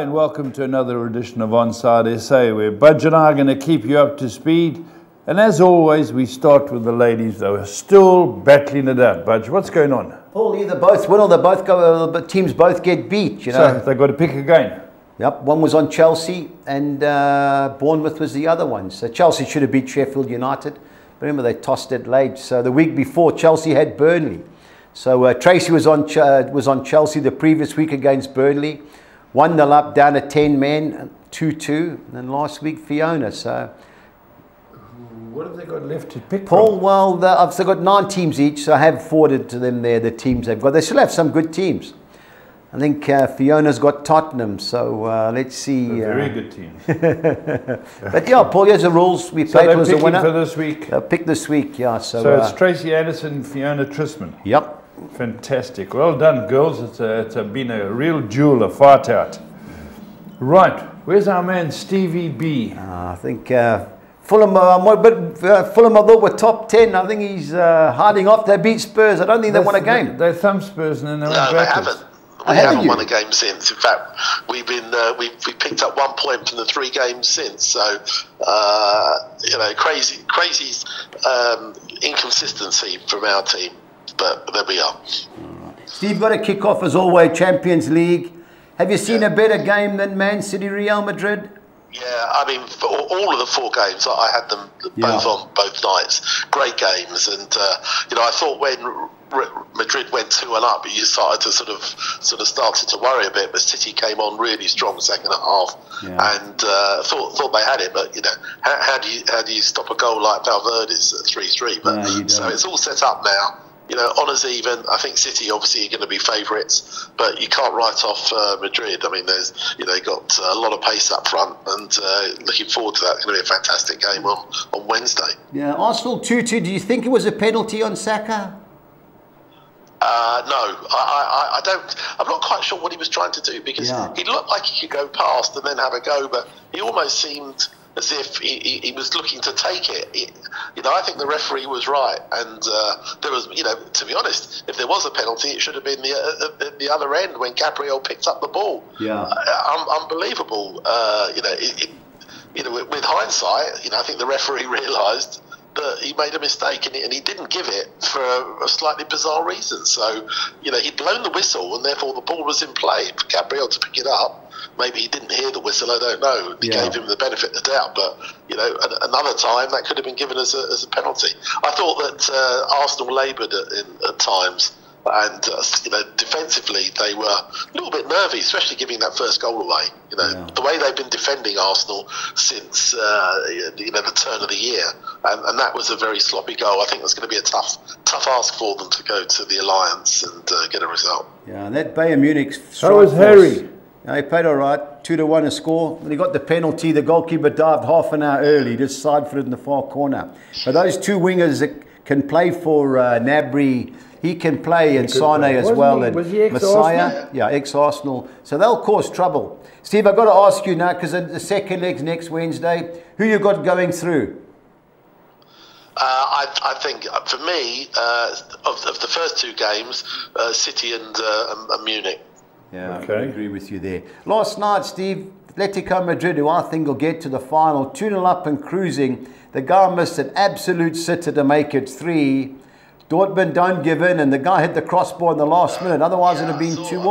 Hi and welcome to another edition of OnSide SA, where Budge and I are going to keep you up to speed. And as always, we start with the ladies, though, are still battling it out. Budge, what's going on? Paul, either both win or they both go. Teams both get beat. You know, So they've got to pick again. Yep, one was on Chelsea and Bournemouth was the other one. So Chelsea should have beat Sheffield United. But remember, they tossed it late. So the week before, Chelsea had Burnley. So Tracy was on Chelsea the previous week against Burnley. 1-0 up, down to 10 men, 2-2. And then last week, Fiona. So what have they got left to pick Paul, from? well, they've got 9 teams each, so I have forwarded to them there the teams they've got. They still have some good teams. I think Fiona's got Tottenham, so let's see. Very good team. But yeah, Paul, here's the rules. We played was a winner. For this week. Pick this week, yeah. So it's Tracy Anderson, Fiona Trisman. Yep. Fantastic. Well done, girls. It's been a real duel, a fight out. Right. Where's our man Stevie B? I think Fulham, Fulham, although we're top 10, I think he's hiding off. They beat Spurs. I don't think they won a game. They thumped Spurs and then they went No, they haven't. We haven't won a game since. In fact, we've picked up 1 point from the 3 games since. So you know, crazy inconsistency from our team. But there we are. Steve, got to kick off as always, Champions League. Have you seen a better game than Man City, Real Madrid? Yeah, I mean, for all of the 4 games, I had them both on both nights. Great games, and you know, I thought when Madrid went 2-1 up, you started to sort of started to worry a bit. But City came on really strong second half, and thought they had it. But you know, how do you stop a goal like Valverde's at 3-3? But so it's all set up now. You know, honours even. I think City obviously are going to be favourites, but you can't write off Madrid. I mean, they've got a lot of pace up front, and looking forward to that. It's going to be a fantastic game on Wednesday. Yeah, Arsenal 2-2. Do you think it was a penalty on Saka? No, I don't. I'm not quite sure what he was trying to do, because he looked like he could go past and then have a go, but he almost seemed as if he was looking to take it. You know, I think the referee was right, and there was, you know, to be honest, if there was a penalty, it should have been the other end when Gabriel picked up the ball. Yeah, unbelievable. You know, with hindsight, you know, I think the referee realised that he made a mistake, and he didn't give it for a slightly bizarre reason. So, you know, he'd blown the whistle, and therefore the ball was in play for Gabriel to pick it up. Maybe he didn't hear the whistle, I don't know. He gave him the benefit of the doubt, but you know, another time that could have been given as a penalty. I thought that Arsenal laboured at times, and you know, defensively they were a little bit nervy, especially giving that first goal away. You know, the way they've been defending Arsenal since you know, the turn of the year, and that was a very sloppy goal. I think it's going to be a tough ask for them to go to the Alliance and get a result. Yeah, and that Bayern Munich. So was Harry. He played all right, 2-1 a score. When he got the penalty, the goalkeeper dived half an hour early, just side-footed in the far corner. But those 2 wingers that can play for Gnabry, he can play, and Sane as well. Was he Messiah, ex-Arsenal. So they'll cause trouble. Steve, I've got to ask you now, because the second leg's next Wednesday, who you got going through? I think, for me, of the first 2 games, City and Munich. Yeah, okay. I agree with you there. Last night, Steve, Atletico Madrid, who I think will get to the final, 2-0 up and cruising. The guy missed an absolute sitter to make it 3. Dortmund don't give in, and the guy hit the crossbar in the last minute. Otherwise, it would have been 2-2.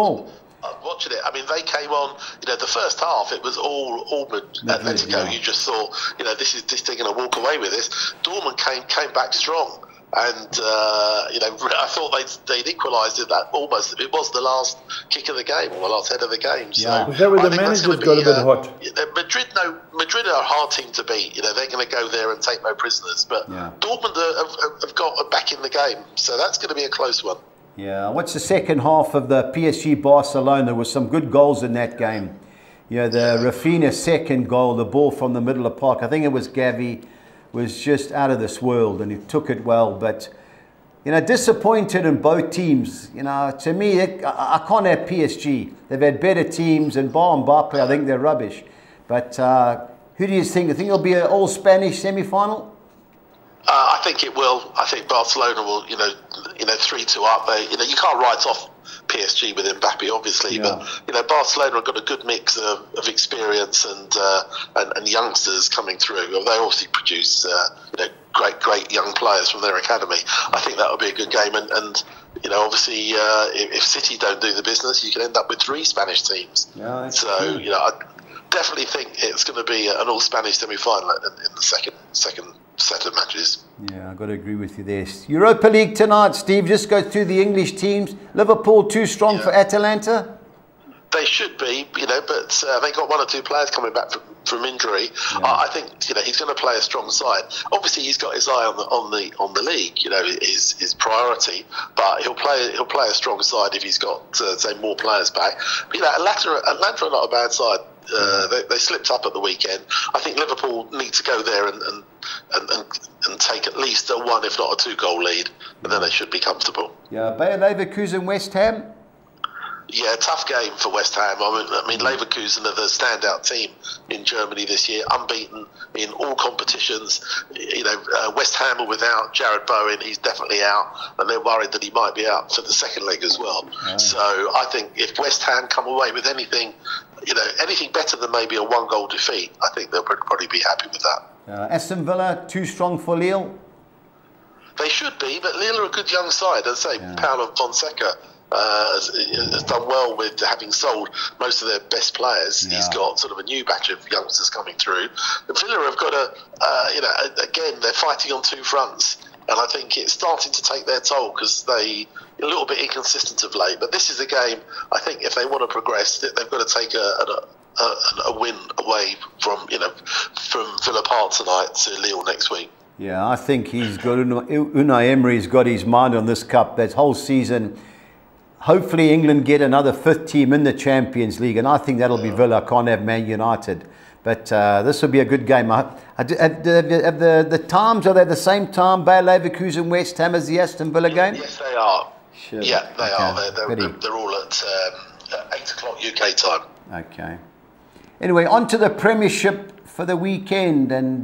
Watching it, I mean, they came on. You know, the first half it was all Atletico. Yeah. You just thought, you know, this they're going to walk away with this. Dortmund came back strong. And you know, I thought they'd equalised it. That almost it was the last kick of the game, or the last head of the game. So was that where the manager's got a bit hot? Madrid are a hard team to beat. You know, they're going to go there and take no prisoners. But Dortmund have got back in the game, so that's going to be a close one. Yeah. What's the second half of the PSG Barcelona? There was some good goals in that game. You know, the Rafinha second goal, the ball from the middle of the park. I think it was Gavi. Was just out of this world, and he took it well. But you know, disappointed in both teams. You know, to me, I can't have PSG. They've had better teams, and bar Mbappe, I think they're rubbish. But who do you think? You think it'll be an all-Spanish semi-final? I think it will. I think Barcelona will, 3-2 up. You can't write off PSG with Mbappe, obviously, but Barcelona have got a good mix of experience and youngsters coming through. They obviously produce great young players from their academy. I think that will be a good game, and obviously if City don't do the business, you can end up with 3 Spanish teams. Yeah, so I definitely think it's going to be an all Spanish semi-final in the second set of matches. Yeah, I've got to agree with you there. Europa League tonight, Steve. Just go through the English teams. Liverpool too strong for Atalanta? They should be, but they got 1 or 2 players coming back from injury. Yeah. I think he's going to play a strong side. Obviously, he's got his eye on the league. His priority, but he'll play a strong side if he's got say more players back. But Atlanta are not a bad side. They slipped up at the weekend. I think Liverpool need to go there and take at least a 1, if not a 2 goal lead, and then they should be comfortable. Yeah, Bayer Leverkusen, West Ham. Yeah, tough game for West Ham. I mean, Leverkusen are the standout team in Germany this year, unbeaten in all competitions. West Ham are without Jared Bowen. He's definitely out, and they're worried that he might be out for the second leg as well. Oh. So I think if West Ham come away with anything better than maybe a 1-goal defeat, I think they'll probably be happy with that. Aston Villa, too strong for Lille? They should be, but Lille are a good young side. As I say, Paulo Fonseca has done well with having sold most of their best players. He's got sort of a new batch of youngsters coming through. The Villa have got again, they're fighting on 2 fronts, and I think it's starting to take their toll because they a little bit inconsistent of late. But this is a game, I think, if they want to progress, they've got to take a win away from Villa Park tonight to Lille next week. Yeah, I think he's got Unai Emery's got his mind on this cup. That whole season. Hopefully England get another 5th team in the Champions League, and I think that'll be Villa. Can't have Man United. But this will be a good game. The times, are they the same time, Bayer Leverkusen, West Ham, as the Aston Villa game? Yes, they are. Sure. Yeah, they are. They're all at 8 o'clock UK time. Okay. Anyway, on to the Premiership for the weekend, and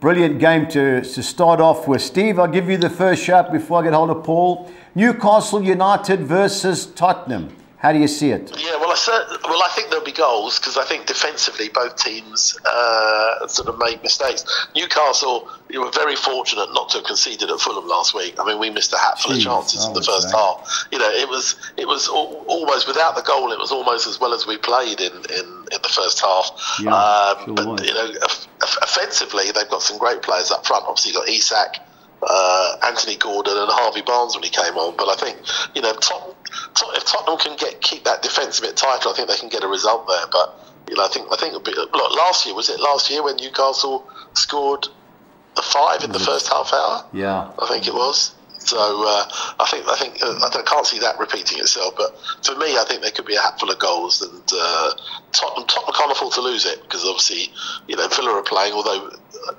brilliant game to start off with. Steve, I'll give you the first shot before I get hold of Paul. Newcastle United versus Tottenham. How do you see it? Yeah, well, I think there'll be goals because I think defensively both teams sort of made mistakes. Newcastle, you were very fortunate not to have conceded at Fulham last week. I mean, we missed a hatful of chances in the first half. It was almost without the goal. It was almost as well as we played in the first half. Yeah, but offensively, they've got some great players up front. Obviously, you've got Isak, Anthony Gordon and Harvey Barnes when he came on, but I think if Tottenham can keep that defence a bit tighter, I think they can get a result there. But I think it'll be, look, last year when Newcastle scored a 5 in the first half hour? Yeah, I think it was. So I can't see that repeating itself. But for me, I think there could be a hatful of goals, and Tottenham can't afford to lose it because obviously Villa are playing, although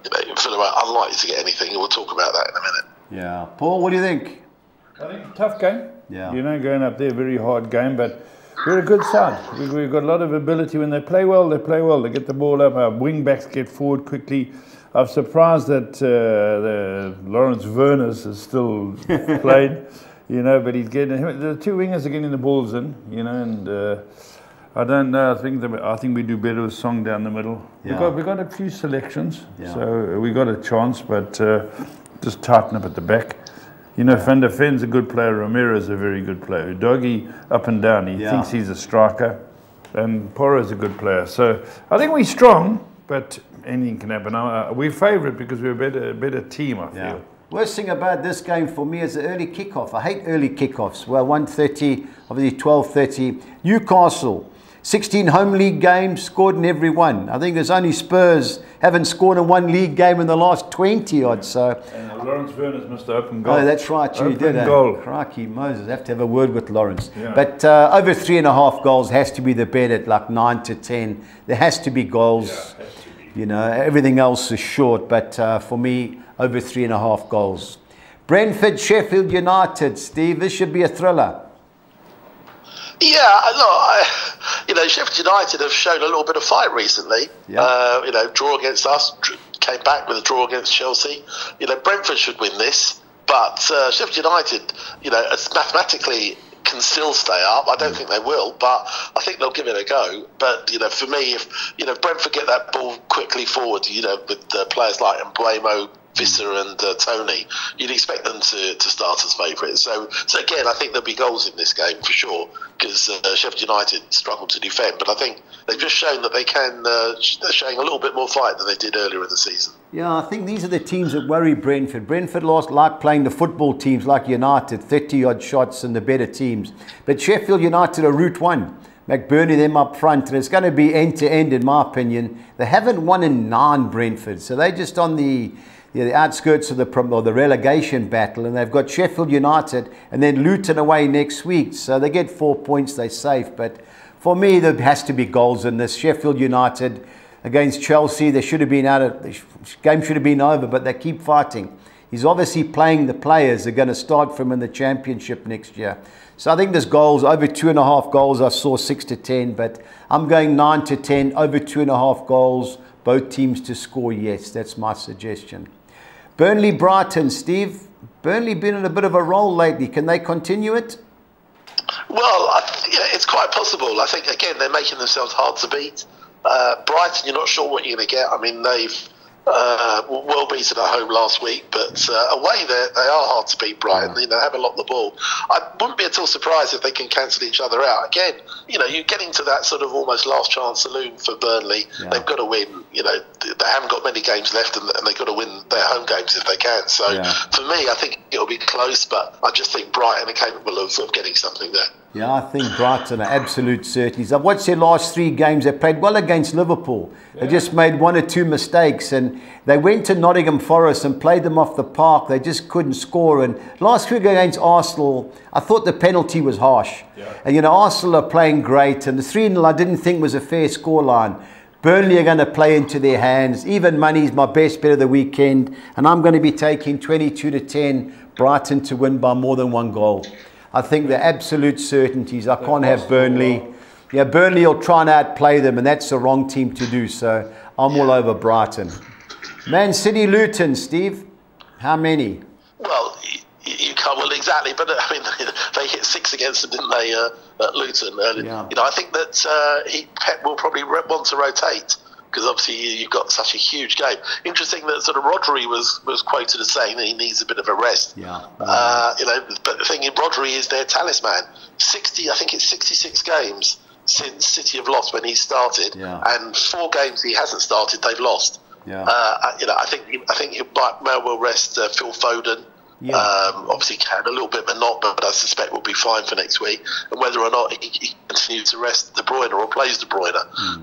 Villa are unlikely to get anything. We'll talk about that in a minute. Yeah, Paul, what do you think? I think tough game. Yeah, going up there, very hard game, but we're a good side. We've got a lot of ability. When they play well, they get the ball up. Our wing backs get forward quickly. I'm surprised that Lawrence Verners is still played, but he's getting the 2 wingers are getting the balls in, and I don't know. I think we do better with Song down the middle. Yeah. We got a few selections, so we got a chance, but just tighten up at the back. Van der Ven's a good player. Romero's a very good player. Udogie up and down. He thinks he's a striker, and Porro's a good player. So I think we're strong, but anything can happen. We're favourite because we're a better team, I feel. Worst thing about this game for me is the early kickoff. I hate early kickoffs. Well, 1:30, obviously 12:30. Newcastle, 16 home league games, scored in every one. I think there's only Spurs haven't scored in 1 league game in the last 20 odd. So. And Lawrence Verners missed the open goal. Oh, that's right. You did. Goal. Crikey, Moses. Have to have a word with Lawrence. Yeah. But over 3.5 goals has to be the bet at like 9 to 10. There has to be goals. Yeah, everything else is short. But for me, over 3.5 goals. Brentford, Sheffield United. Steve, this should be a thriller. Yeah, look, Sheffield United have shown a little bit of fight recently. Yeah. Draw against us, came back with a draw against Chelsea. You know, Brentford should win this, but Sheffield United, you know, mathematically can still stay up. I don't think they will, but I think they'll give it a go. But, you know, for me, if, you know, Brentford get that ball quickly forward, you know, with players like Mbuemo, Visser and Tony, you'd expect them to start as favourites. So again, I think there'll be goals in this game for sure, because Sheffield United struggled to defend. But I think they've just shown that they can. They're showing a little bit more fight than they did earlier in the season. Yeah, I think these are the teams that worry Brentford. Brentford like playing the football teams like United, 30-odd shots and the better teams. But Sheffield United are Route 1. McBurney them up front, and it's going to be end-to-end in my opinion. They haven't won in 9, Brentford, so they're just on the outskirts of the relegation battle, and they've got Sheffield United and then Luton away next week. So they get 4 points, they're safe. But for me, there has to be goals in this. Sheffield United against Chelsea, they should have been the game should have been over, but they keep fighting. He's obviously playing the players that are going to start from in the Championship next year. So I think there's goals, over 2.5 goals. I saw 6 to 10, but I'm going 9 to 10, over 2.5 goals. Both teams to score, yes. That's my suggestion. Burnley Brighton, Steve. Burnley been in a bit of a roll lately. Can they continue it? Well, yeah, it's quite possible. I think, again, they're making themselves hard to beat. Brighton, you're not sure what you're going to get. I mean, they've well beaten at home last week, but away they are hard to beat. Brighton, you know, they have a lot of the ball. I wouldn't be at all surprised if they can cancel each other out. Again, you know, you're getting to that sort of almost last chance saloon for Burnley. Yeah. They've got to win. You know, they haven't got many games left, and they've got to win their home games if they can. So for me, I think it'll be close, but I just think Brighton are capable of getting something there. Yeah, I think Brighton are absolute certainties. I've watched their last 3 games. They played well against Liverpool. They just made 1 or 2 mistakes, and they went to Nottingham Forest and played them off the park. They just couldn't score. And last week against Arsenal, I thought the penalty was harsh. And, you know, Arsenal are playing great, and the 3-0 I didn't think was a fair scoreline. Burnley are going to play into their hands. Even money's my best bet of the weekend, and I'm going to be taking 22 to 10 Brighton to win by more than 1 goal. I think they're absolute certainties. I can't have Burnley. Yeah, Burnley will try and outplay them, and that's the wrong team to do. So I'm all over Brighton. Man City Luton, Steve. How many? Well, you can't. Well, exactly. But I mean, they hit 6 against them, didn't they, at Luton? Yeah. You know, I think that Pep will probably want to rotate, because obviously you've got such a huge game. Interesting that sort of Rodri was quoted as saying that he needs a bit of a rest. Yeah. You know, but the thing is, Rodri is their talisman. I think it's 66 games since City have lost when he started, and 4 games he hasn't started, they've lost. Yeah. You know, I think he might well rest Phil Foden. Yeah. Obviously can a little bit, but not. But I suspect will be fine for next week. And whether or not he continues to rest De Bruyne or plays De Bruyne.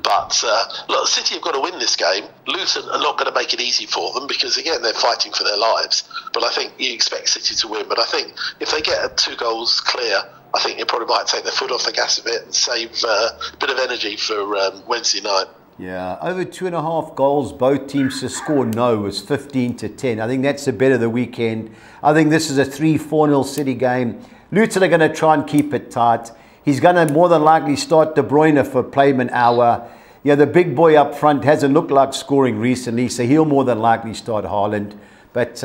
But look, City have got to win this game. Luton are not going to make it easy for them, because again they're fighting for their lives. But I think you expect City to win. But I think if they get 2 goals clear, I think they probably might take their foot off the gas a bit and save a bit of energy for Wednesday night. Yeah, over 2.5 goals, both teams to score no was 15 to 10. I think that's the bet of the weekend. I think this is a 3-4-0 City game. Luton are going to try and keep it tight. He's going to more than likely start De Bruyne for playman hour. Yeah, the big boy up front hasn't looked like scoring recently, so he'll more than likely start Haaland. But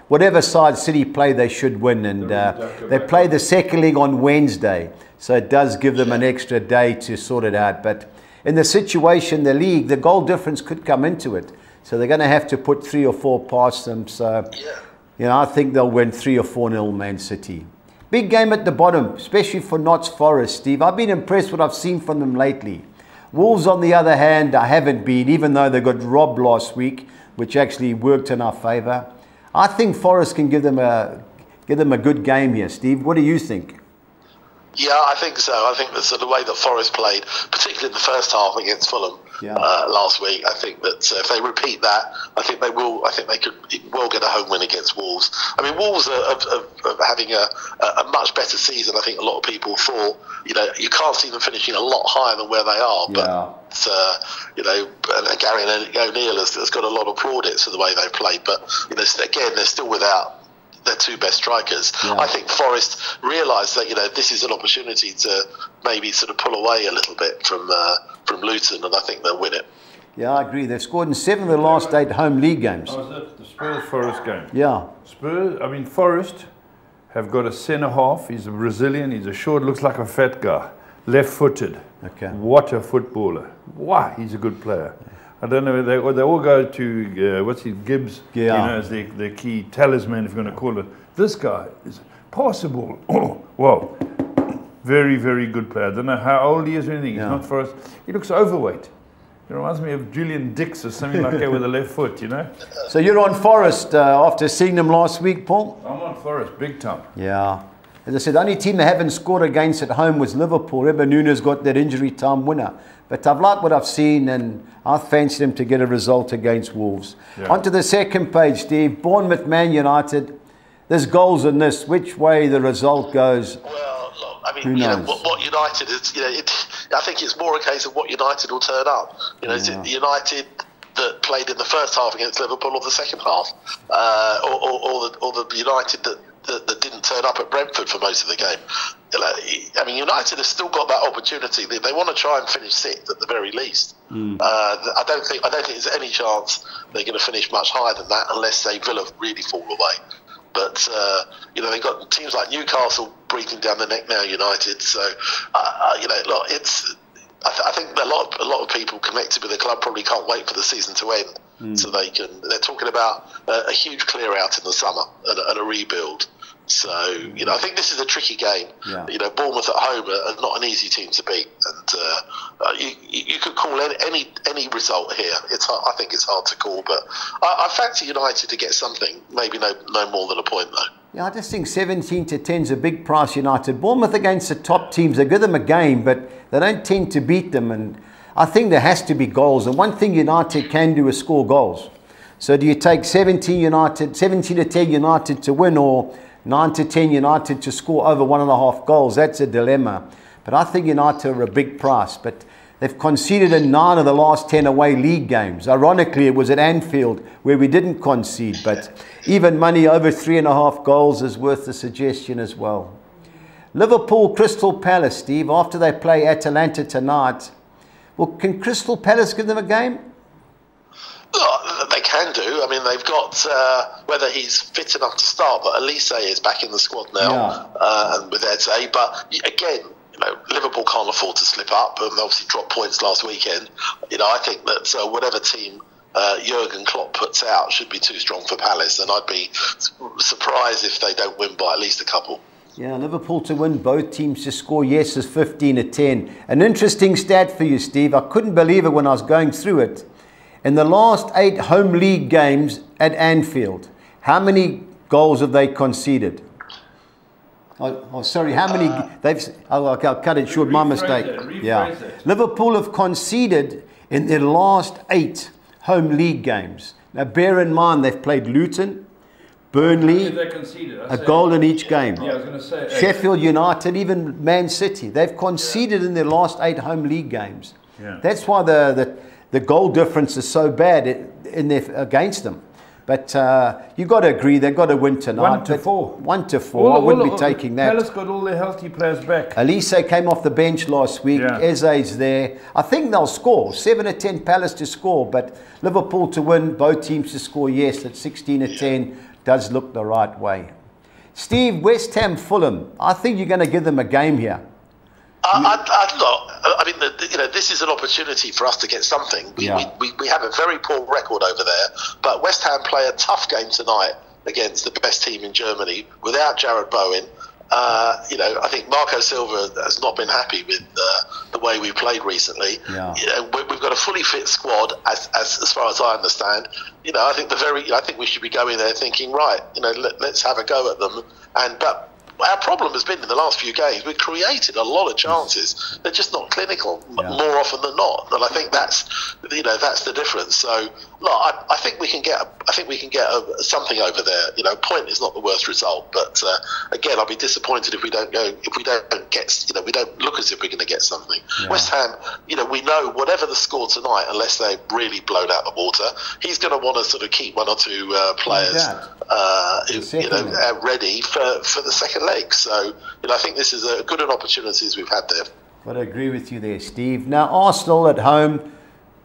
whatever side City play, they should win. And they play the second leg on Wednesday, so it does give them an extra day to sort it out. But in the situation, the league, the goal difference could come into it. So they're going to have to put 3 or 4 past them. So, you know, I think they'll win 3 or 4-0 Man City. Big game at the bottom, especially for Notts Forest, Steve. I've been impressed with what I've seen from them lately. Wolves, on the other hand, I haven't been, even though they got robbed last week, which actually worked in our favour. I think Forest can give them a good game here, Steve. What do you think? Yeah, I think so. I think that the way that Forest played, particularly in the first half against Fulham last week, I think that if they repeat that, I think they will. I think they could well get a home win against Wolves. I mean, Wolves are having a much better season. I think a lot of people thought. You know, you can't see them finishing a lot higher than where they are. But you know, and Gary O'Neill has got a lot of plaudits for the way they played. But you know, again, they're still without their 2 best strikers. I think Forest realised that, you know, this is an opportunity to maybe sort of pull away a little bit from Luton, and I think they'll win it. Yeah, I agree. They've scored in 7 of the last 8 home league games. Oh, is that the Spurs-Forest game? Yeah. Forest have got a centre half. He's a Brazilian. He's a short, looks like a fat guy. Left-footed. Okay. What a footballer. Wow, he's a good player. I don't know, they all go to, what's he, Gibbs, yeah. You know, as their key talisman, if you're going to call it. This guy is possible. Oh, wow. Very, very good player. I don't know how old he is or anything. He's not for us. He looks overweight. He reminds me of Julian Dix or something like that with a left foot, you know. So you're on Forest after seeing them last week, Paul? I'm on Forest, big time. Yeah. As I said, the only team they haven't scored against at home was Liverpool. Remember, Nunes got that injury time winner. But I've liked what I've seen, and I fancy them to get a result against Wolves. Yeah. On to the second page, Steve. Bournemouth, Man United. There's goals in this. Which way the result goes? Well, look, I mean, you know, what United is, you know, I think it's more a case of what United will turn up. You know, is it the United that played in the first half against Liverpool or the second half? Or the United that didn't turn up at Brentford for most of the game. I mean, United have still got that opportunity. They want to try and finish 6th at the very least. I don't think there's any chance they're going to finish much higher than that unless they Villa really fall away. But you know, they've got teams like Newcastle breathing down the neck now. United, so you know, look, it's. I think a lot of people connected with the club probably can't wait for the season to end, so they can. They're talking about a huge clear out in the summer and a rebuild. So you know, I think this is a tricky game. Yeah. You know, Bournemouth at home are not an easy team to beat, and you could call any result here. I think it's hard to call, but I fancy United to get something. Maybe no more than a point though. Yeah, I just think 17-10 is a big price. United. Bournemouth against the top teams, they give them a game, but they don't tend to beat them. And I think there has to be goals. And one thing United can do is score goals. So do you take 17-10 United to win, or 9-10 United to score over 1.5 goals? That's a dilemma. But I think United are a big price. But they've conceded in 9 of the last 10 away league games. Ironically, it was at Anfield where we didn't concede. But even money over 3.5 goals is worth the suggestion as well. Liverpool, Crystal Palace, Steve, after they play Atalanta tonight. Well, can Crystal Palace give them a game? They can do. I mean, they've got whether he's fit enough to start, but Elise is back in the squad now, and with Eze. But again, you know, Liverpool can't afford to slip up, and they obviously dropped points last weekend. You know, I think that whatever team Jurgen Klopp puts out should be too strong for Palace, and I'd be surprised if they don't win by at least a couple. Yeah, Liverpool to win, both teams to score, yes, is 15-10. An interesting stat for you, Steve. I couldn't believe it when I was going through it. In the last 8 home league games at Anfield, how many goals have they conceded? Oh, sorry, how many? I'll cut it short, my mistake. Liverpool have conceded in their last 8 home league games. Now, bear in mind, they've played Luton, Burnley, a goal in each game. Yeah, I was going to say Sheffield United, even Man City. They've conceded in their last 8 home league games. Yeah. That's why the goal difference is so bad against them. But you've got to agree, they've got to win tonight. 1-4. 1-4. I wouldn't be taking that. Palace got all their healthy players back. Elise came off the bench last week. Yeah. Eze's there. I think they'll score. 7-10 Palace to score. But Liverpool to win, both teams to score, yes, at 16-10 does look the right way. Steve, West Ham, Fulham. I think you're going to give them a game here. I mean, you know, this is an opportunity for us to get something. We have a very poor record over there, but West Ham play a tough game tonight against the best team in Germany without Jared Bowen. You know, I think Marco Silva has not been happy with the way we've played recently. Yeah. You know, we've got a fully fit squad, as far as I understand. You know, I think we should be going there thinking, right, you know, let's have a go at them. But our problem has been in the last few games, we've created a lot of chances. They're just not clinical more often than not, and I think that's the difference. So, look, I think we can get something over there. You know, point is not the worst result, but again, I'll be disappointed if we don't get. You know, we don't look as if we're going to get something. Yeah. West Ham, you know, we know whatever the score tonight, unless they're really blown out the water, he's going to want to sort of keep 1 or 2 players, ready for the second leg. So, you know, I think this is as good an opportunity as we've had there. But I agree with you there, Steve. Now, Arsenal at home,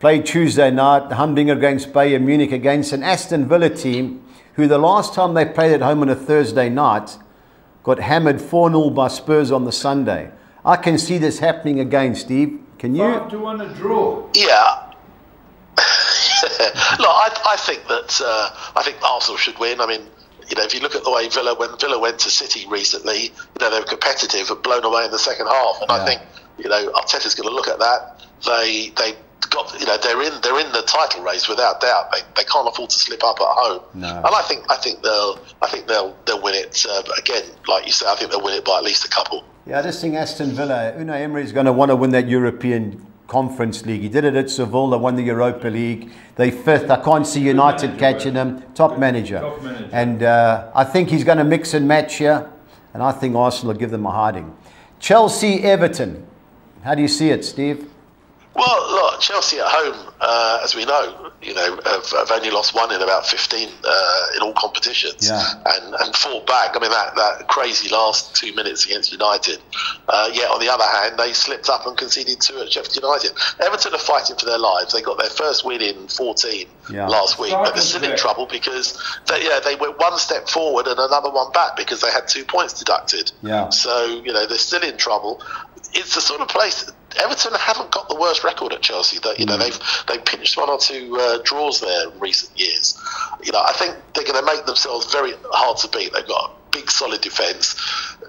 played Tuesday night, Humdinger against Bayern Munich, against an Aston Villa team who the last time they played at home on a Thursday night got hammered 4-0 by Spurs on the Sunday. I can see this happening again, Steve. Can you? 5-1 a draw. Yeah. Look, I think that I think Arsenal should win. I mean, you know, if you look at the way Villa went to City recently, you know, they were competitive but blown away in the second half. And I think, you know, Arteta's going to look at that. They got, you know, they're in the title race without doubt. They can't afford to slip up at home. No. And I think they'll win it. But again, like you said, I think they'll win it by at least a couple. Yeah, I just think Aston Villa, Unai Emery is going to want to win that European Conference League. He did it at Seville. They won the Europa League. They fifth. I can't see United catching him. Top manager. And I think he's going to mix and match here. And I think Arsenal will give them a hiding. Chelsea, Everton. How do you see it, Steve? Well, look, Chelsea at home, as we know, you know, have only lost one in about 15 in all competitions, and fought back. I mean, that crazy last 2 minutes against United. Yet on the other hand, they slipped up and conceded 2 at Sheffield United. Everton are fighting for their lives. They got their first win in 14 last week, but they're still in trouble because they went one step forward and another one back because they had 2 points deducted. Yeah. So you know they're still in trouble. It's the sort of place. Everton haven't got the worst record at Chelsea. That you know they've pinched 1 or 2 draws there in recent years. You know, I think they're going to make themselves very hard to beat. They've got a big, solid defence,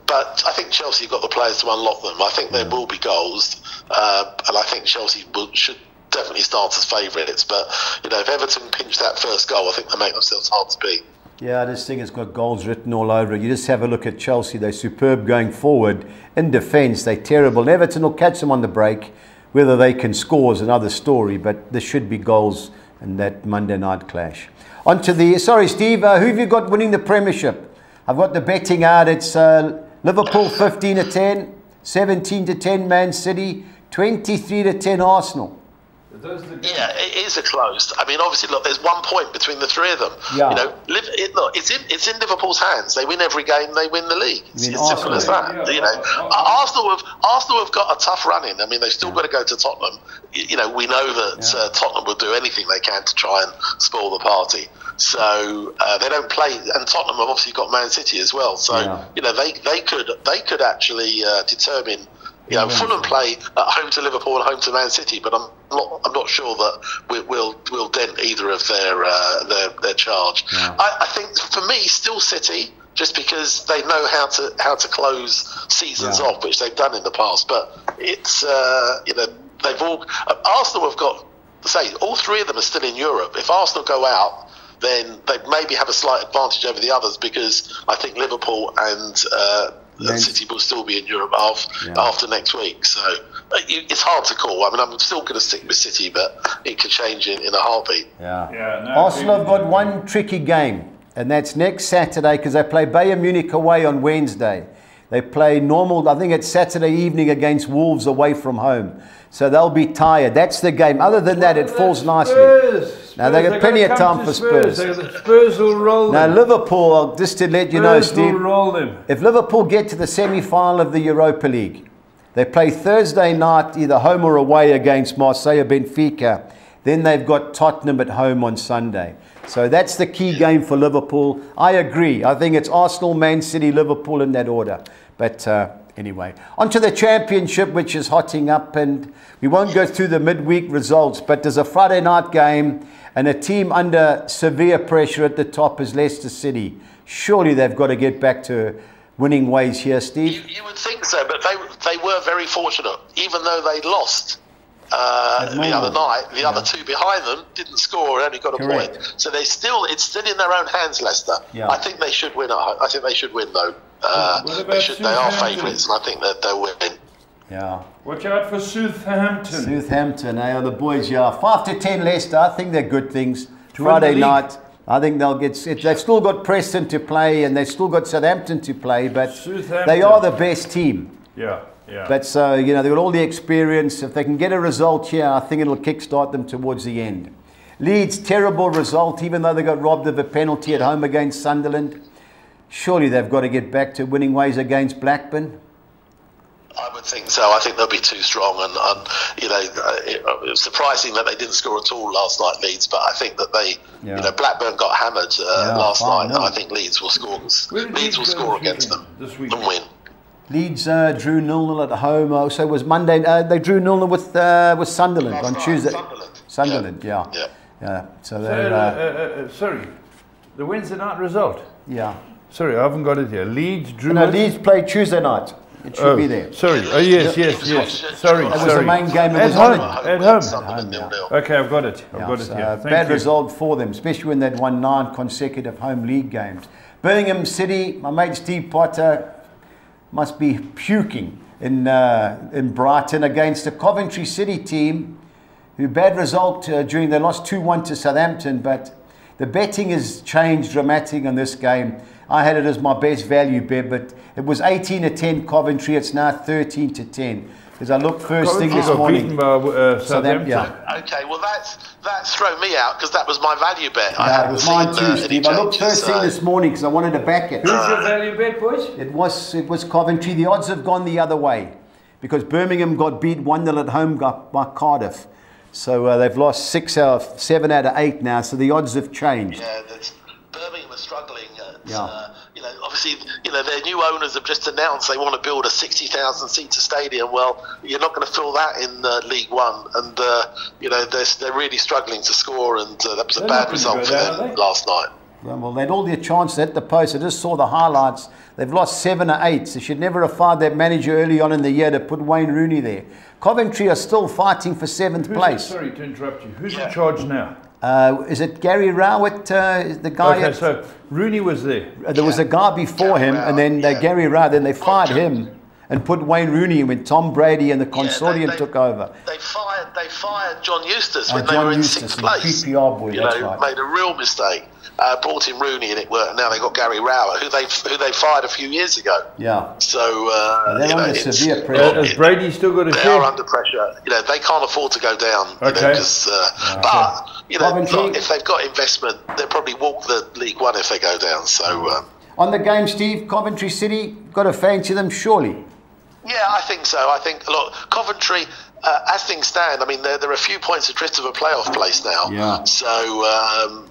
but I think Chelsea have got the players to unlock them. I think there will be goals, and I think Chelsea should definitely start as favourites. But you know, if Everton pinch that first goal, I think they make themselves hard to beat. Yeah, this thing has got goals written all over it. You just have a look at Chelsea. They're superb going forward. In defence, they're terrible. And Everton will catch them on the break. Whether they can score is another story, but there should be goals in that Monday night clash. On to the... Sorry, Steve, who have you got winning the Premiership? I've got the betting out. It's Liverpool 15-10, 17-10 Man City, 23-10 Arsenal. Yeah, it is a closed. I mean, obviously, look, there's 1 point between the 3 of them. Yeah. You know, look, it's in Liverpool's hands. They win every game, they win the league. It's as simple as that. Yeah. You know, Arsenal have got a tough run in. I mean, they've still got to go to Tottenham. You know, we know that Tottenham will do anything they can to try and spoil the party. So they don't play, and Tottenham have obviously got Man City as well. So you know, they could actually determine. You know, Fulham play at home to Liverpool and home to Man City, but I'm not sure that we'll dent either of their charge. Yeah. I think for me, still City, just because they know how to close seasons off, which they've done in the past. But it's you know, they've all Arsenal have got say all 3 of them are still in Europe. If Arsenal go out, then they maybe have a slight advantage over the others because I think Liverpool and City will still be in Europe after next week. So it's hard to call. I mean, I'm still going to stick with City, but it could change in a heartbeat. Arsenal have got one tricky game, and that's next Saturday because they play Bayern Munich away on Wednesday. They play normal, I think it's Saturday evening against Wolves away from home. So they'll be tired. That's the game. Other than that, it falls nicely. Now, they've got plenty of time for Spurs. Spurs will roll them. Now, Liverpool, just to let you know, Steve, if Liverpool get to the semi-final of the Europa League, they play Thursday night, either home or away against Marseille or Benfica. Then they've got Tottenham at home on Sunday. So that's the key game for Liverpool. I agree. I think it's Arsenal, Man City, Liverpool in that order. But anyway, on to the Championship, which is hotting up. And we won't go through the midweek results, but there's a Friday night game and a team under severe pressure at the top is Leicester City. Surely they've got to get back to winning ways here, Steve. You would think so, but they were very fortunate. Even though they lost the other night, the other 2 behind them didn't score and only got a point. So it's still in their own hands, Leicester. Yeah. I think they should win. I think they should win, though. They are favourites, and I think that they'll win. Yeah. Watch out for Southampton. Southampton, the boys, 5-10 Leicester. I think they're good things. Friday night, I think they'll get it. They've still got Preston to play, and they've still got Southampton to play, but they are the best team. Yeah. But so, you know, they've got all the experience. If they can get a result here, I think it'll kickstart them towards the end. Leeds, terrible result, even though they got robbed of a penalty at home against Sunderland. Surely they've got to get back to winning ways against Blackburn. I would don't think so. I think they'll be too strong, and you know, it was surprising that they didn't score at all last night, Leeds. But I think that they, you know, Blackburn got hammered last night. And I think Leeds will score. Leeds will score against them and win. Leeds drew 0-0 at home. So it was Monday. They drew 0-0 with Sunderland on Tuesday. Sunderland, yeah. So they're sorry, the Wednesday night result. Yeah. Sorry, I haven't got it here. Leeds drew. No, Leeds played Tuesday night. It should be there. Sorry. Oh, yes. Sorry. That was the main game. At home. Okay, I've got it. I've got it here. Bad result for them, especially when they'd won 9 consecutive home league games. Birmingham City, my mate Steve Potter must be puking in Brighton against the Coventry City team, who bad result during they lost 2-1 to Southampton, but the betting has changed dramatically on this game. I had it as my best value bet, but it was 18-10 Coventry. It's now 13-10. Because I looked first thing this morning. Beaten by Southampton. Okay, well that's thrown me out because that was my value bet. Yeah, it was mine too, Steve. I looked first thing this morning because I wanted to back it. Who's your value bet, boys? It was Coventry. The odds have gone the other way because Birmingham got beat 1-0 at home by Cardiff. So they've lost 7 out of 8 now. So the odds have changed. Yeah, Birmingham are struggling. You know, obviously, you know, their new owners have just announced they want to build a 60,000 seater stadium. Well, you're not going to fill that in League One, and you know they're really struggling to score, and that was a bad result for them last night. Yeah, well, they had all their chances at the post. I just saw the highlights. They've lost 7 or 8. They should never have fired that manager early on in the year to put Wayne Rooney there. Coventry are still fighting for 7th place. Sorry to interrupt you. Who's in charge now? Is it Gary Rowett, the guy? Okay, so Rooney was there. There was a guy before him, and then Gary Rowett, then they fired him and put Wayne Rooney when Tom Brady and the consortium took over. They fired John Eustace when they were in 6th place. PPR boy, that's right. Made a real mistake. Brought in Rooney and it worked. Now they got Gary Rowett, who they fired a few years ago. Yeah. So they're under severe pressure. Has Brady still got a share? They are under pressure. You know, they can't afford to go down. Okay. But you know, look, if they've got investment, they'll probably walk the League One if they go down. So on the game, Steve, Coventry City, got to fancy them surely. Yeah, I think so. I think, look, Coventry, as things stand, I mean, they're a few points adrift of a playoff place now. Yeah. So,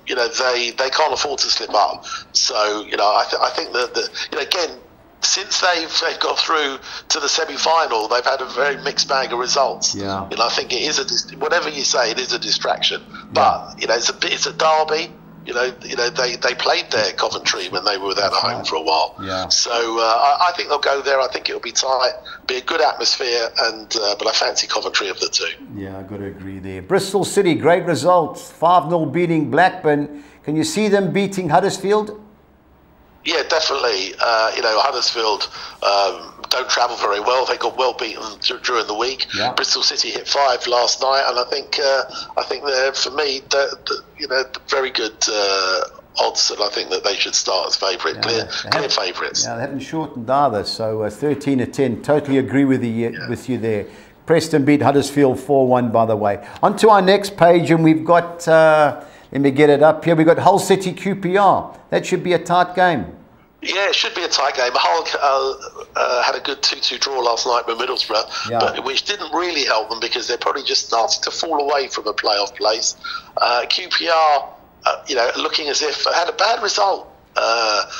you know, they can't afford to slip up. So, you know, I think that, you know, again, since they've got through to the semi-final, they've had a very mixed bag of results. Yeah. You know, I think it is whatever you say, it is a distraction. But, you know, it's a derby. You know, they played there, Coventry, when they were without a home for a while. Yeah. So I think they'll go there. I think it'll be tight, be a good atmosphere, and but I fancy Coventry of the two. Yeah, I've got to agree there. Bristol City, great results, 5-0 beating Blackburn. Can you see them beating Huddersfield? Yeah, definitely. You know, Huddersfield don't travel very well. They got well beaten during the week. Yeah. Bristol City hit 5 last night, and I think they're, for me, you know, very good odds, and I think that they should start as favourite, clear favourites. Yeah, they haven't shortened either. So 13-10. Totally agree with you there. Preston beat Huddersfield 4-1, by the way. On to our next page, and we've got. Let me get it up here. We've got Hull City QPR. That should be a tight game. Yeah, it should be a tight game. Hull had a good 2-2 draw last night with Middlesbrough, but which didn't really help them because they're probably just starting to fall away from a playoff place. QPR, you know, looking as if had a bad result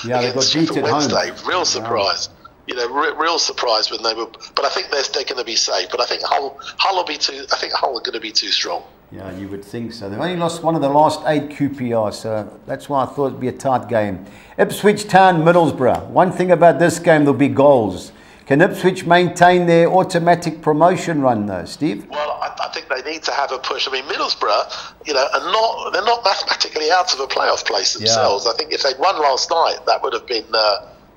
against Sheffield Wednesday. Real surprise. You know, real surprise when they were. But I think they're going to be safe. But I think Hull will be too. I think Hull are going to be too strong. Yeah, you would think so. They've only lost one of the last 8 QPR, so that's why I thought it'd be a tight game. Ipswich Town, Middlesbrough. One thing about this game, there'll be goals. Can Ipswich maintain their automatic promotion run, though, Steve? Well, I think they need to have a push. I mean, Middlesbrough, you know, they're not mathematically out of a playoff place themselves. Yeah. I think if they'd won last night, that would have been.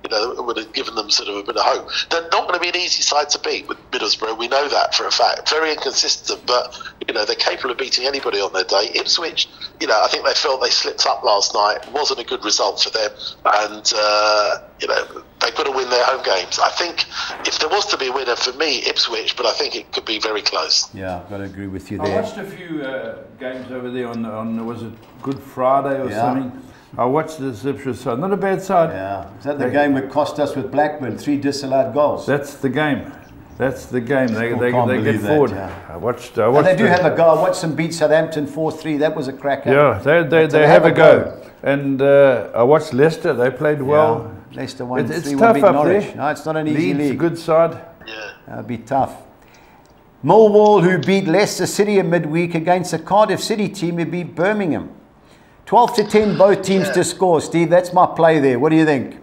You know, it would have given them sort of a bit of hope. They're not going to be an easy side to beat with Middlesbrough. We know that for a fact. Very inconsistent, but, you know, they're capable of beating anybody on their day. Ipswich, you know, I think they felt they slipped up last night. It wasn't a good result for them. And, you know, they've got to win their home games. I think if there was to be a winner, for me, Ipswich, but I think it could be very close. Yeah, I've got to agree with you there. I watched a few games over there on was it Good Friday or something? I watched this Ipswich side. Not a bad side. Yeah. Is that the game that cost us with Blackburn 3 disallowed goals? That's the game. That's the game. They get that, forward. yeah. I watched And they do have a go. I watched them beat Southampton 4-3. That was a cracker. Yeah, they have a go. And I watched Leicester. They played well. Yeah, Leicester won 3-1. It's tough beat up Norwich. there. No, it's not an easy Leeds, league. a good side. Yeah. That'll be tough. Millwall, who beat Leicester City in midweek against a Cardiff City team who beat Birmingham. 12-10, both teams to score. Steve, that's my play there. What do you think?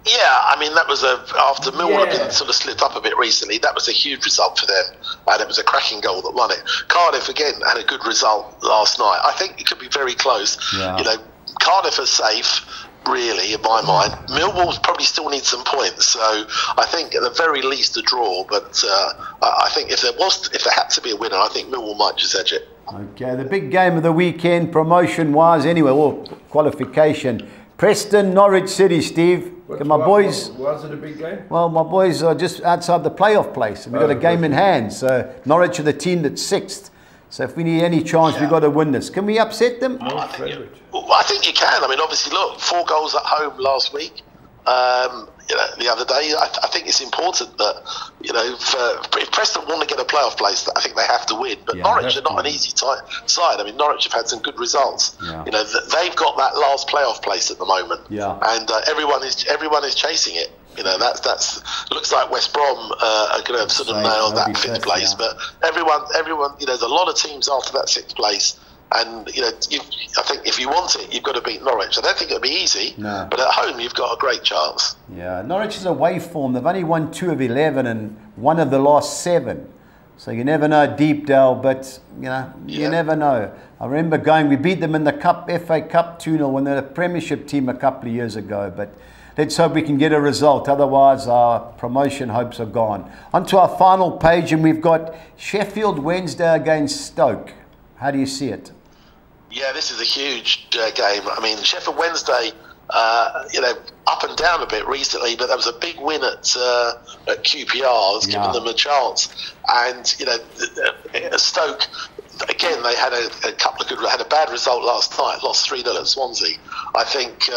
Yeah, I mean, that was after Millwall had been sort of slipped up a bit recently, that was a huge result for them. And it was a cracking goal that won it. Cardiff, again, had a good result last night. I think it could be very close. Yeah. You know, Cardiff are safe, really, in my mind. Millwall probably still needs some points. So I think at the very least a draw. But I think if there had to be a winner, I think Millwall might just edge it. Okay, the big game of the weekend, promotion-wise anyway, or qualification. Preston, Norwich City, Steve. My boys. Was it a big game? Well, my boys are just outside the playoff place. We've got a game in hand. So Norwich are the team that's 6th. So if we need any chance, we've got to win this. Can we upset them? I think you can. I mean, obviously, look, 4 goals at home last week. You know, the other day, I think it's important that, you know, if Preston want to get a playoff place, I think they have to win. But Norwich are not an easy side. I mean, Norwich have had some good results. Yeah. You know, they've got that last playoff place at the moment, and everyone is chasing it. You know, that's looks like West Brom are going to sort of nail that 5th place. But everyone, you know, there's a lot of teams after that 6th place. And, you know, I think if you want it, you've got to beat Norwich. I don't think it'll be easy, but at home you've got a great chance. Yeah, Norwich is away form. They've only won 2 of 11 and 1 of the last 7. So you never know deep, Dale, but, you know, you never know. I remember we beat them in the FA Cup 2-0 when they were a Premiership team a couple of years ago. But let's hope we can get a result. Otherwise, our promotion hopes are gone. On to our final page, and we've got Sheffield Wednesday against Stoke. How do you see it? Yeah, this is a huge game. I mean, Sheffield Wednesday, you know, up and down a bit recently, but there was a big win at QPR. It's given them a chance. And, you know, Stoke, again, they had a couple of had a bad result last night, lost 3-0 at Swansea. I think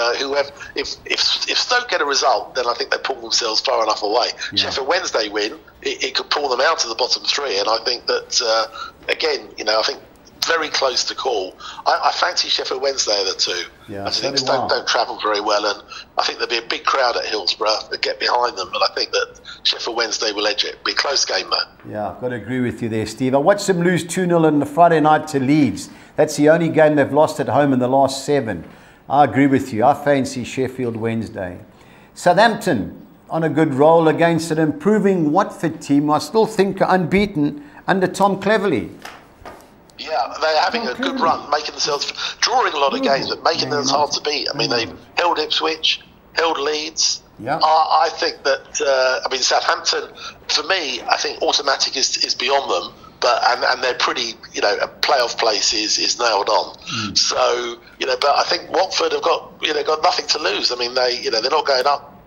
if Stoke get a result, then I think they pull themselves far enough away. Sheffield Wednesday win, it could pull them out of the bottom 3, and I think that, again, you know, I think very close to call. I fancy Sheffield Wednesday at the 2. I think Stoke don't travel very well, and I think there'll be a big crowd at Hillsborough that get behind them, but I think that Sheffield Wednesday will edge it. It'll be a close game, though. Yeah, I've got to agree with you there, Steve. I watched them lose 2-0 on the Friday night to Leeds. That's the only game they've lost at home in the last 7. I agree with you. I fancy Sheffield Wednesday. Southampton on a good roll against an improving Watford team. I still think are unbeaten under Tom Cleverley. Yeah, they're having a good run, making themselves, drawing a lot of games, but making them hard to beat. I mean, they've held Ipswich, held Leeds. Yeah. I think that, I mean, Southampton, for me, I think automatic is beyond them, but and they're pretty, you know, a playoff place is nailed on. So, you know, but I think Watford have got nothing to lose. I mean, they're not going up,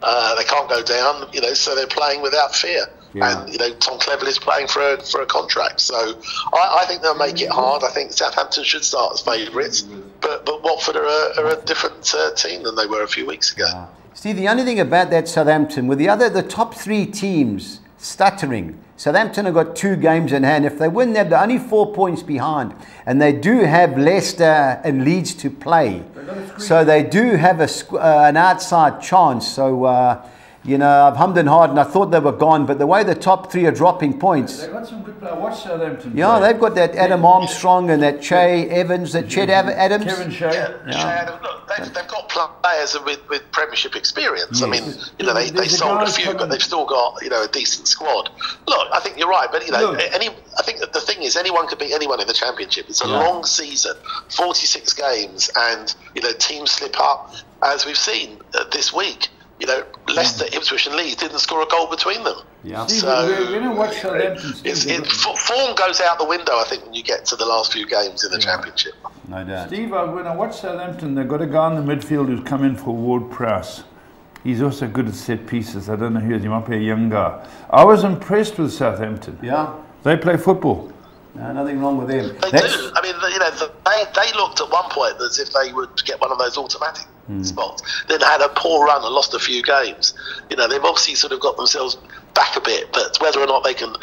they can't go down, you know, so they're playing without fear. Yeah. And, you know, Tom Cleverley is playing for a contract. So I think they'll make it hard. I think Southampton should start as favourites. But Watford are a different team than they were a few weeks ago. Yeah. Steve, the only thing about that Southampton, with the top 3 teams stuttering, Southampton have got 2 games in hand. If they win, they're only 4 points behind. And they do have Leicester and Leeds to play. So they do have an outside chance. So... you know, I've hummed and hawed and I thought they were gone, but the way the top 3 are dropping points. They've got some good players. Watch Southampton. Yeah, they've got that Adam Armstrong and that Che Evans, that Ched Adams. Kevin Shea. Look, they've got players with Premiership experience. Yes. I mean, you know, they sold a few, but they've still got, you know, a decent squad. Look, I think you're right, but, you know, I think that the thing is anyone could beat anyone in the Championship. It's a long season, 46 games, and, you know, teams slip up, as we've seen this week. You know, Leicester, Ipswich and Leeds didn't score a goal between them. Yeah. So, we're going to watch Southampton. Form goes out the window, I think, when you get to the last few games in the Championship. No doubt. Steve, when I watch Southampton, they've got a guy in the midfield who's come in for Ward-Prowse. He's also good at set pieces. I don't know who he is. He might be a young guy. I was impressed with Southampton. Yeah. They play football. No, nothing wrong with them. They do. I mean, you know, they looked at one point as if they would get one of those automatic spots. Then had a poor run and lost a few games. You know, they've obviously sort of got themselves back a bit, but whether or not they can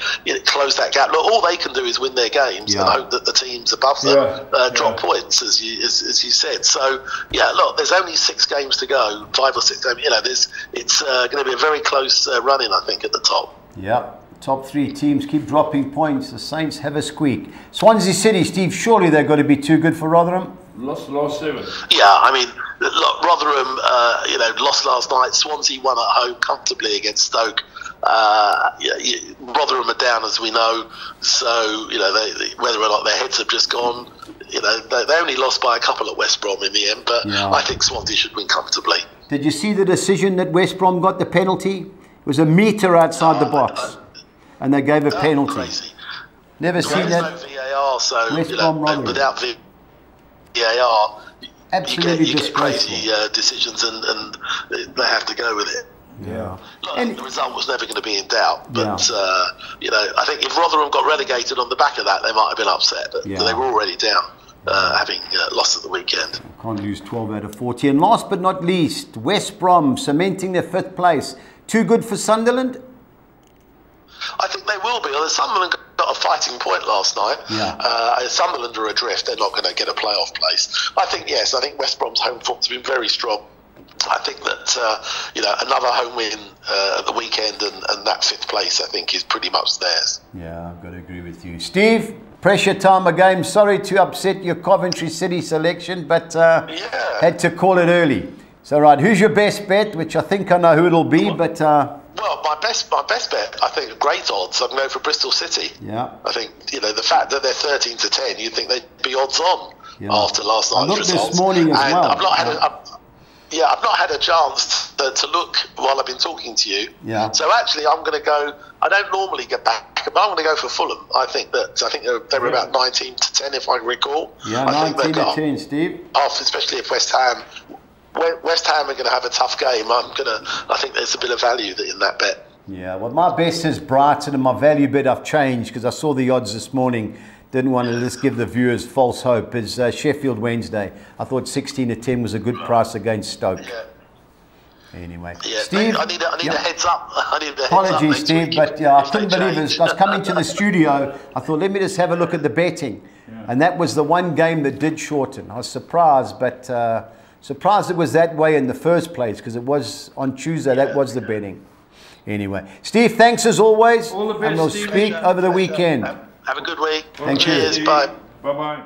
close that gap, look, all they can do is win their games and hope that the teams above them drop points, as you said. So look, there's only 6 games to go, 5 or 6 games. It's going to be a very close run-in, I think, at the top. Yeah. Top 3 teams keep dropping points. The Saints have a squeak. Swansea City, Steve, surely they've got to be too good for Rotherham? Last 7. Yeah, I mean, look, Rotherham, lost last night. Swansea won at home comfortably against Stoke. Rotherham are down, as we know. So, whether or not their heads have just gone, they only lost by a couple at West Brom in the end. But I think Swansea should win comfortably. Did you see the decision that West Brom got the penalty? It was a metre outside the box. And they gave a penalty. Crazy. Never seen that. No VAR, so without VAR, absolutely you get crazy decisions, and they have to go with it. Yeah. Look, the result was never going to be in doubt, but I think if Rotherham got relegated on the back of that, they might have been upset. But they were already down, having lost at the weekend. Can't lose 12 out of 40. And last but not least, West Brom cementing their 5th place. Too good for Sunderland? I think they will be. Although Sunderland got a fighting point last night. Sunderland are adrift. They're not going to get a playoff place. I think West Brom's home form's been very strong. I think that another home win at the weekend and that 5th place, I think, is pretty much theirs. Yeah, I've got to agree with you, Steve. Pressure time again. Sorry to upset your Coventry City selection, but had to call it early. So right, who's your best bet? Which I think I know who it'll be, but. Well, my best bet, I think, great odds. I'm going for Bristol City. Yeah. I think, the fact that they're 13 to 10, you'd think they'd be odds on after last night's results. This morning as well. I've not had a chance to look while I've been talking to you. Yeah. So actually, I'm going to go. I don't normally get back, but I'm going to go for Fulham. I think they were about 19 to 10, if I recall. Yeah, 19 to 10, Steve. Especially if West Ham are going to have a tough game. I think there's a bit of value in that bet. Yeah, well, my best is Brighton, and my value bet I've changed because I saw the odds this morning. Didn't want to just give the viewers false hope. Is Sheffield Wednesday. I thought 16 to 10 was a good price against Stoke. Yeah. Anyway, Steve, I need a heads up. Apologies, Steve, but I couldn't believe it. I was coming to the studio. I thought, let me just have a look at the betting, and that was the one game that did shorten. I was surprised, but. Surprised it was that way in the first place because it was on Tuesday. That was the betting. Anyway, Steve, thanks as always. All the best, and we'll speak over the weekend. Have a good week. Thank you. Cheers. Bye. Bye-bye.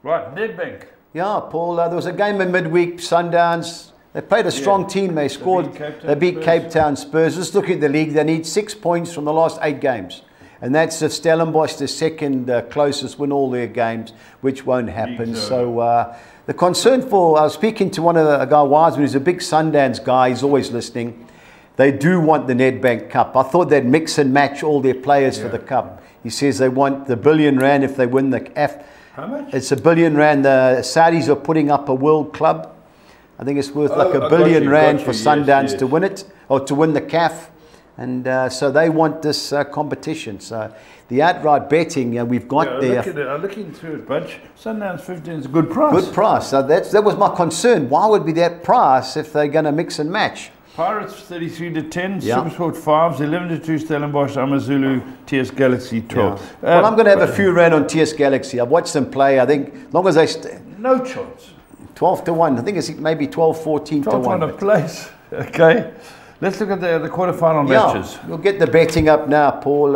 Right, Nedbank. Yeah, Paul, there was a game in midweek, Sundowns. They played a strong team. They scored. They beat Cape Town Spurs. Let's look at the league. They need 6 points from the last 8 games. And that's if Stellenbosch, the second closest, win all their games, which won't happen. So the concern I was speaking to one of a guy, Wiseman, who's a big Sundowns guy. He's always listening. They do want the Nedbank Cup. I thought they'd mix and match all their players for the Cup. He says they want the R1 billion if they win the CAF. How much? It's R1 billion. The Saudis are putting up a world club. I think it's worth like R1 billion for Sundowns to win it, or to win the CAF. And so they want this competition. So the outright betting, we've got there. I'm looking through it, Bunch. Sundowns 15 is a good price. Good price. So that was my concern. Why would be that price if they're going to mix and match? Pirates 33 to 10, Supersport 5s, 11 to 2 Stellenbosch, Amazulu, TS Galaxy 12. Well, I'm going to have a few rand on TS Galaxy. I've watched them play. I think as long as they no chance. 12 to 1. I think it's maybe 12, 14 to 1. 12 a place. Okay. Let's look at the quarterfinal matches. We'll get the betting up now, Paul.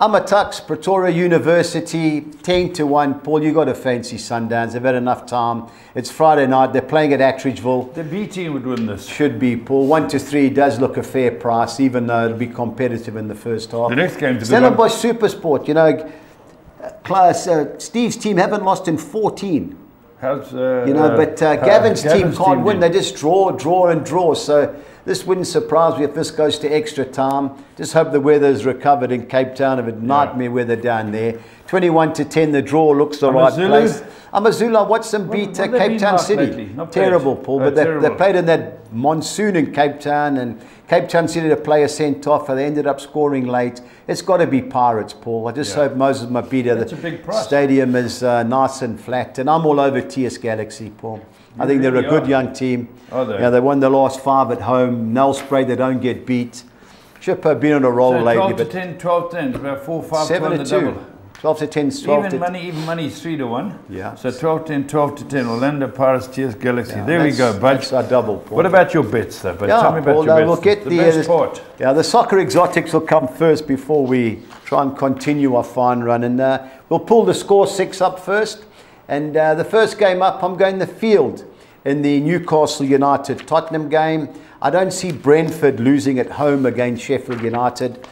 Amatux, Pretoria University, 10 to 1. Paul, you got to fancy Sundowns. They've had enough time. It's Friday night. They're playing at Attridgeville. The B team would win this. Should be, Paul. 1 to 3 does look a fair price, even though it'll be competitive in the first half. The next game to Stellenbosch Supersport. Steve's team haven't lost in 14. How's, but Gavin's team can't win. They just draw and draw. So this wouldn't surprise me if this goes to extra time. Just hope the weather's recovered in Cape Town. Of a nightmare weather down there. 21 to 10. The draw looks the right place. Amazulu, I watched them beat Cape Town City. Terrible, Paul. But they played in that monsoon in Cape Town, and Cape Town City to play a sent off, and they ended up scoring late. It's got to be Pirates, Paul. I just hope Moses Mabhida, the stadium is nice and flat. And I'm all over TS Galaxy, Paul. I think they're a good young team. They won the last 5 at home. Nelspruit, they don't get beat. Shippo been on a roll So lately. 12 to But 10, 12 to 10. It's about 4, 5 to 7 1 to the 2. double. 12 to 10, 12 to Even money is 3 to 1. Yeah. So 12 to 10, 12 to 10. Orlando Pirates, Cheers Galaxy. Yeah, there we go, Budge. That's our double. Paul. What about your bets, though? But tell me about Paul, your bets. we'll get the best part. Yeah, the soccer exotics will come first before we try and continue our fine run. And we'll pull the score 6 up first. And the first game up, I'm going the field in the Newcastle United Tottenham game. I don't see Brentford losing at home against Sheffield United.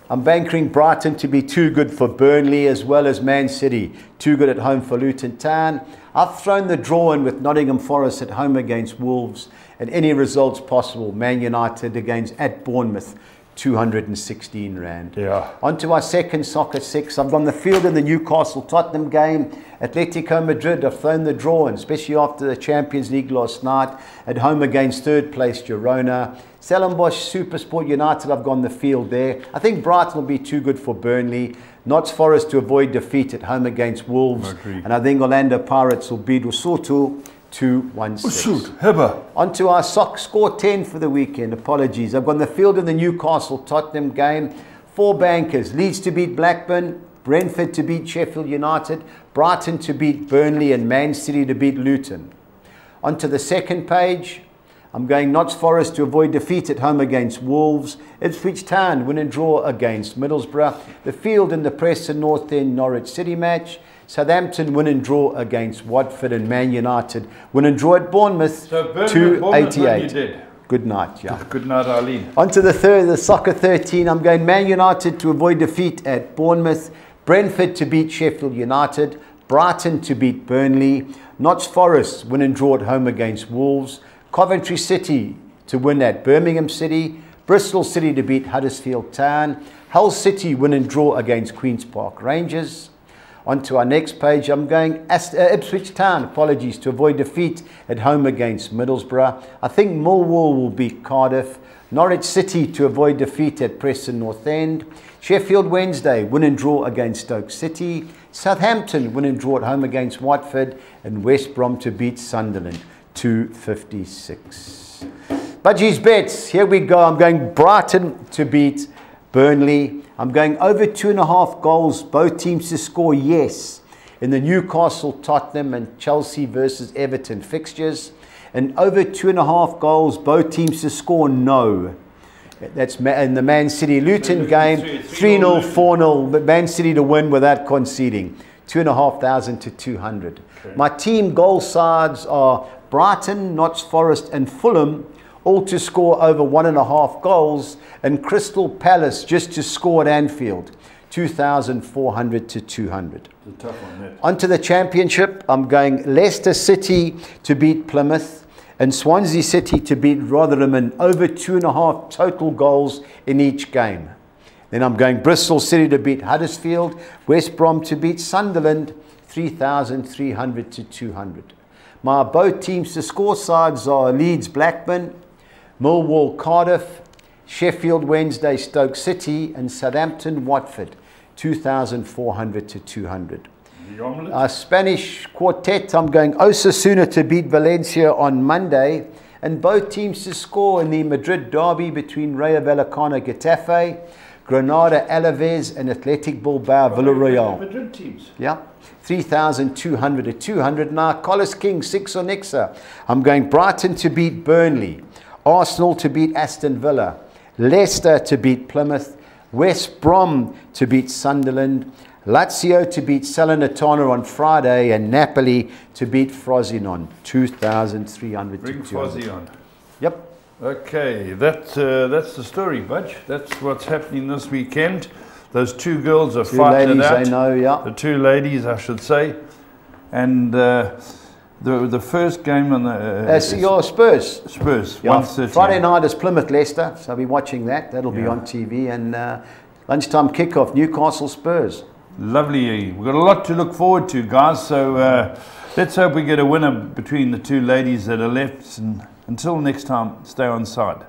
I'm bankering Brighton to be too good for Burnley, as well as Man City, too good at home for Luton Town. I've thrown the draw in with Nottingham Forest at home against Wolves, and any results possible. Man United at Bournemouth, 216 Rand. Yeah. On to our second soccer 6. I've gone the field in the Newcastle Tottenham game. Atletico Madrid, I've thrown the draw in, especially after the Champions League last night, at home against third place Girona. Stellenbosch Supersport United, I've gone the field there. I think Brighton will be too good for Burnley. Notts Forest to avoid defeat at home against Wolves. And I think Orlando Pirates will beat Lesotho 2-1-6. On to our score 10 for the weekend. Apologies. I've gone the field in the Newcastle Tottenham game. 4 bankers. Leeds to beat Blackburn. Brentford to beat Sheffield United. Brighton to beat Burnley. And Man City to beat Luton. On to the second page. I'm going Notts Forest to avoid defeat at home against Wolves. Ipswich Town win and draw against Middlesbrough. The field in the Preston North End Norwich City match. Southampton win and draw against Watford, and Man United win and draw at Bournemouth, so 288. Good night, yeah. Good night, Arlene. On to the soccer 13. I'm going Man United to avoid defeat at Bournemouth. Brentford to beat Sheffield United. Brighton to beat Burnley. Notts Forest win and draw at home against Wolves. Coventry City to win at Birmingham City. Bristol City to beat Huddersfield Town. Hull City win and draw against Queen's Park Rangers. On to our next page, I'm going Ipswich Town, apologies, to avoid defeat at home against Middlesbrough. I think Millwall will beat Cardiff. Norwich City to avoid defeat at Preston North End. Sheffield Wednesday win and draw against Stoke City. Southampton win and draw at home against Watford. And West Brom to beat Sunderland, 256. Budgie's bets, here we go. I'm going Brighton to beat Burnley. I'm going over 2.5 goals, both teams to score, yes, in the Newcastle, Tottenham and Chelsea versus Everton fixtures. And over 2.5 goals, both teams to score, no. That's in the Man City Luton game, 3-0, 4-0, but Man City to win without conceding, 2,500 to 200. Okay. My team goal sides are Brighton, Notts Forest and Fulham, all to score over 1.5 goals, and Crystal Palace just to score at Anfield, 2,400 to 200. It's a tough one, that. On to the championship, I'm going Leicester City to beat Plymouth and Swansea City to beat Rotherham, over 2.5 total goals in each game. Then I'm going Bristol City to beat Huddersfield, West Brom to beat Sunderland, 3,300 to 200. My both teams to score sides are Leeds Blackburn, Millwall Cardiff, Sheffield Wednesday Stoke City and Southampton Watford, 2,400 to 200. Our Spanish quartet, I'm going Osasuna to beat Valencia on Monday, and both teams to score in the Madrid derby between Rayo Vallecano Getafe, Granada Alaves and Athletic Bilbao Villarreal. Madrid teams. Yeah. 3,200 to 200. Now, Collis King, 6 or Nixa. I'm going Brighton to beat Burnley, Arsenal to beat Aston Villa, Leicester to beat Plymouth, West Brom to beat Sunderland, Lazio to beat Salernitana on Friday, and Napoli to beat Frosinone, 2,300 to 200. Bring Fozzie on. Yep. Okay, that's the story, Budge. That's what's happening this weekend. Those 2 girls are fighting it out. I know, yeah. The 2 ladies, I should say. And the first game on the... your Spurs. Spurs, Yeah. 1:30. Friday night is Plymouth Leicester, so I'll be watching that. That'll be on TV. And lunchtime kickoff, Newcastle Spurs. Lovely. We've got a lot to look forward to, guys. So let's hope we get a winner between the 2 ladies that are left. And until next time, stay on side.